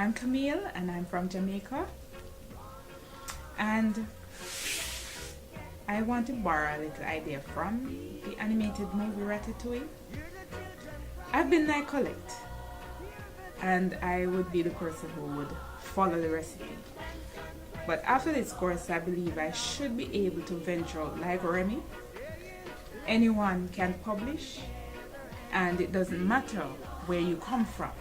I'm Camille and I'm from Jamaica, and I want to borrow a little idea from the animated movie Ratatouille. I've been like Colette, and I would be the person who would follow the recipe. But after this course, I believe I should be able to venture out like Remy. Anyone can publish, and it doesn't matter where you come from.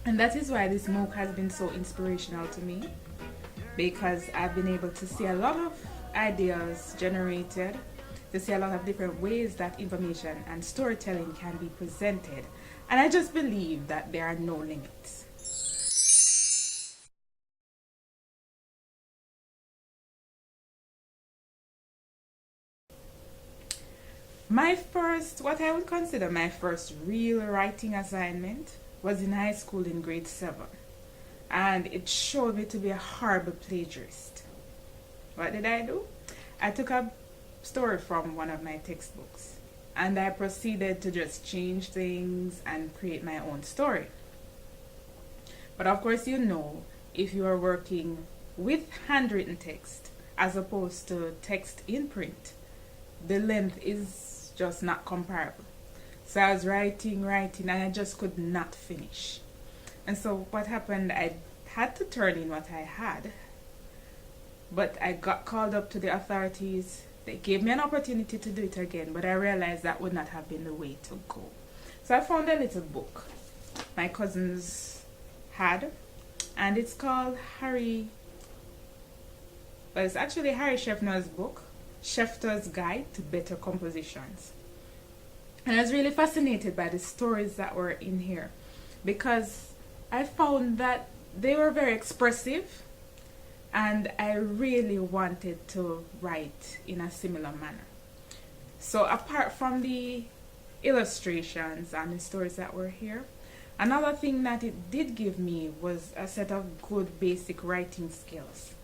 And that is why this MOOC has been so inspirational to me, because I've been able to see a lot of ideas generated, to see a lot of different ways that information and storytelling can be presented. And I just believe that there are no limits. What I would consider my first real writing assignment was in high school in grade 7. And it showed me to be a horrible plagiarist. What did I do? I took a story from one of my textbooks and I proceeded to just change things and create my own story. But of course, if you are working with handwritten text as opposed to text in print, the length is just not comparable. So I was writing, and I just could not finish. And so what happened, I had to turn in what I had, but I got called up to the authorities. They gave me an opportunity to do it again, but I realized that would not have been the way to go. So I found a little book my cousins had, and it's called it's actually Harry Scheffner's book, Schefter's Guide to Better Compositions. And I was really fascinated by the stories that were in here, because I found that they were very expressive, and I really wanted to write in a similar manner. So apart from the illustrations and the stories that were here, another thing that it did give me was a set of good basic writing skills.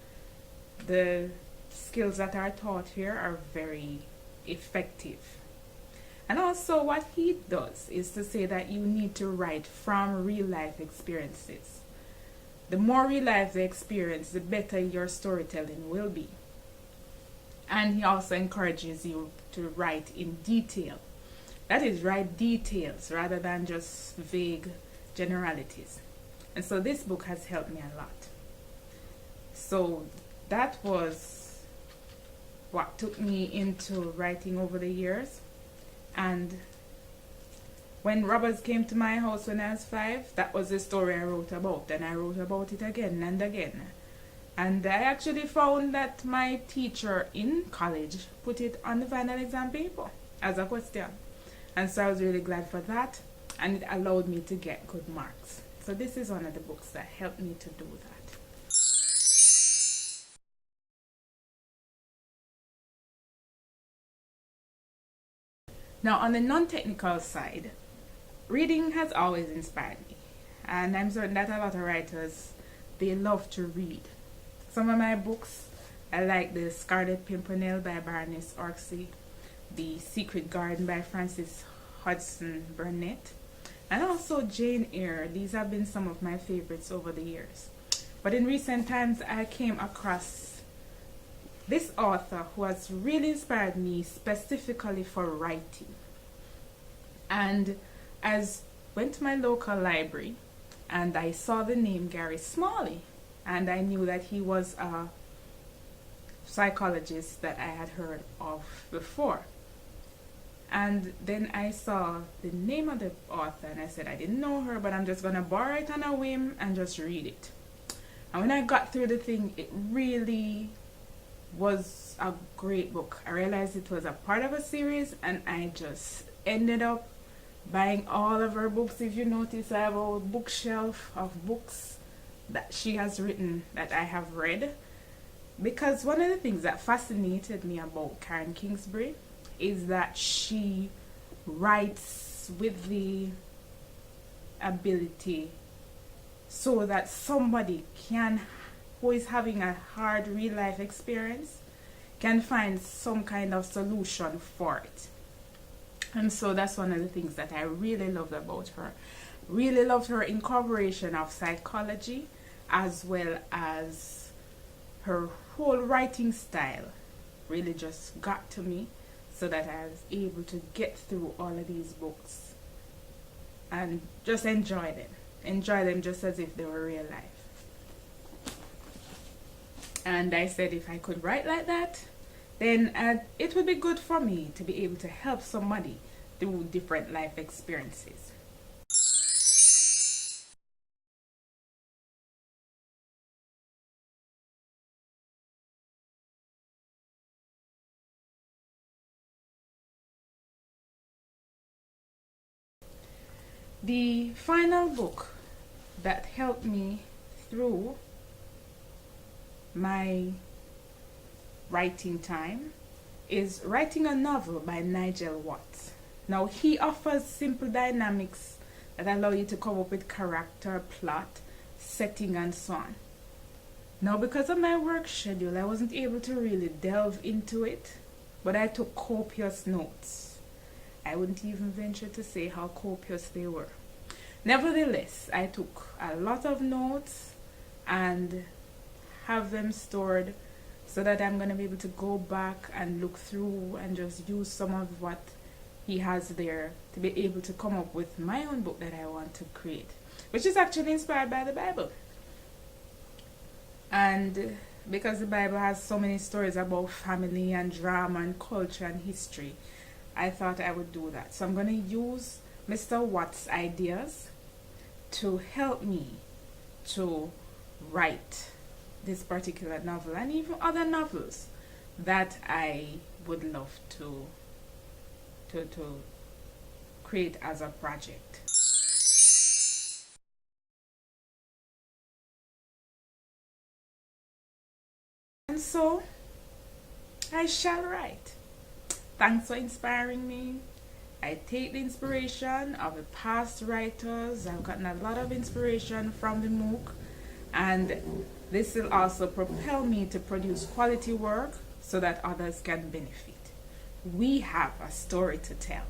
The skills that are taught here are very effective. And also what he does is to say that you need to write from real life experiences. The more real life the experience, the better your storytelling will be. And he also encourages you to write in detail. That is, write details rather than just vague generalities. And so this book has helped me a lot. So that was what took me into writing over the years. And when robbers came to my house when I was 5, that was the story I wrote about, and I wrote about it again and again. And I actually found that my teacher in college put it on the final exam paper as a question. And so I was really glad for that, and it allowed me to get good marks. So this is one of the books that helped me to do that. Now, on the non-technical side, reading has always inspired me, and I'm certain that a lot of writers, they love to read. Some of my books, I like The Scarlet Pimpernel by Baroness Orczy, The Secret Garden by Frances Hodgson Burnett, and also Jane Eyre. These have been some of my favorites over the years. But in recent times, I came across this author who has really inspired me specifically for writing. And I went to my local library and I saw the name Gary Smalley, and I knew that he was a psychologist that I had heard of before. And then I saw the name of the author and I said, I didn't know her, but I'm just going to borrow it on a whim and just read it. And when I got through the thing, it really was a great book. I realized it was a part of a series, and I just ended up buying all of her books. If you notice, I have a bookshelf of books that she has written that I have read, because one of the things that fascinated me about Karen Kingsbury is that she writes with the ability so that somebody who is having a hard real life experience can find some kind of solution for it. And so that's one of the things that I really loved about her. Really loved her incorporation of psychology as well as her whole writing style. Really just got to me so that I was able to get through all of these books and just enjoy them. Enjoy them just as if they were real life. And I said if I could write like that, then it would be good for me to be able to help somebody through different life experiences. The final book that helped me through my writing time is Writing a Novel by Nigel Watts. Now, he offers simple dynamics that allow you to come up with character, plot, setting, and so on. Now, because of my work schedule, I wasn't able to really delve into it, but I took copious notes. I wouldn't even venture to say how copious they were. Nevertheless, I took a lot of notes and have them stored so that I'm going to be able to go back and look through and just use some of what he has there to be able to come up with my own book that I want to create, which is actually inspired by the Bible. And because the Bible has so many stories about family and drama and culture and history, I thought I would do that. So I'm going to use Mr. Watt's ideas to help me to write this particular novel and even other novels that I would love to create as a project. And so I shall write. Thanks for inspiring me. I take the inspiration of the past writers. I've gotten a lot of inspiration from the MOOC, and this will also propel me to produce quality work so that others can benefit. We have a story to tell.